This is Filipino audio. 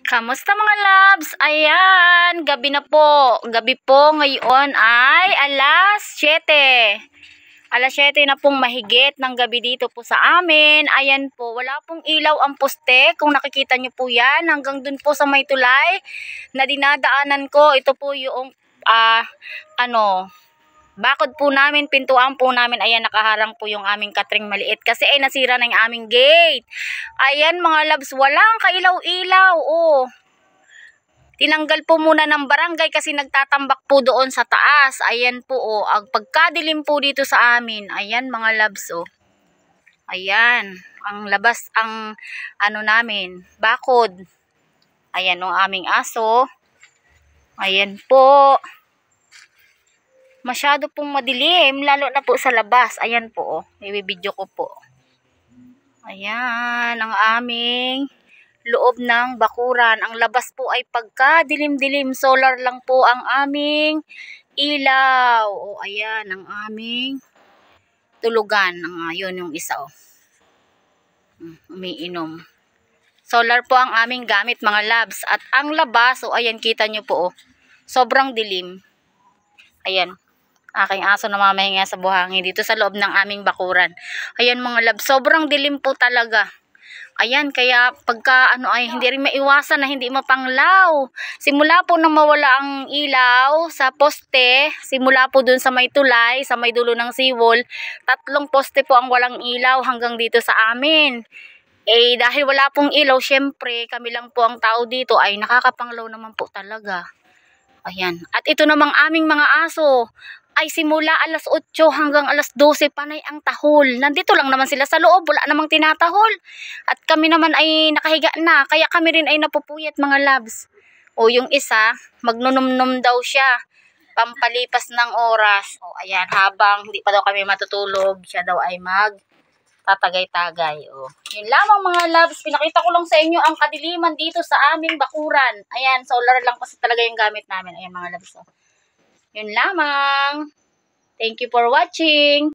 Kamusta mga loves? Ayan, gabi na po. Gabi po ngayon ay alas 7. Alas 7 na pong mahigit ng gabi dito po sa amin. Ayan po, wala pong ilaw ang poste. Kung nakikita nyo po yan, hanggang dun po sa may tulay na dinadaanan ko. Ito po yung, bakod po namin, pintuan po namin, ayan, nakaharang po yung aming katring maliit. Kasi ay nasira na yung aming gate. Ayan mga loves, walang kailaw-ilaw. Oh. Tinanggal po muna ng barangay kasi nagtatambak po doon sa taas. Ayan po oh, ang pagkadilim po dito sa amin. Ayan mga loves oh. Ayan, ang labas, ang namin, bakod. Ayan ang aming aso. Ayan po. Masyado pong madilim, lalo na po sa labas. Ayan po, oh. I-video ko po. Ayan, ang aming loob ng bakuran. Ang labas po ay pagka-dilim-dilim. Solar lang po ang aming ilaw. O, ayan, ang aming tulugan. Yun yung isa, oh. Umiinom. Solar po ang aming gamit, mga labs. At ang labas, o, ayan, kita nyo po, oh. Sobrang dilim. Ayan. Aking aso na mamahinga sa buhangin dito sa loob ng aming bakuran. Ayan mga love, sobrang dilim po talaga. Ayan, kaya pagka ay hindi rin maiwasan na hindi mapanglaw. Simula po nang mawala ang ilaw sa poste, simula po dun sa may tulay, sa may dulo ng seawall, 3 poste po ang walang ilaw hanggang dito sa amin. Eh dahil wala pong ilaw, syempre kami lang po ang tao dito, ay nakakapanglaw naman po talaga. Ayan, at ito namang aming mga aso ay simula alas 8 hanggang alas 12 panay ang tahol. Nandito lang naman sila sa loob, wala namang tinatahol. At kami naman ay nakahiga na, kaya kami rin ay napupuyat mga loves. O yung isa, magnunumnum daw siya, pampalipas ng oras. O ayan, habang hindi pa daw kami matutulog, siya daw ay tatagay-tagay. O, yun lamang mga loves, pinakita ko lang sa inyo ang kadiliman dito sa aming bakuran. Ayan, solar lang kasi talaga yung gamit namin. Ayan mga loves. O. Yun lamang. Thank you for watching.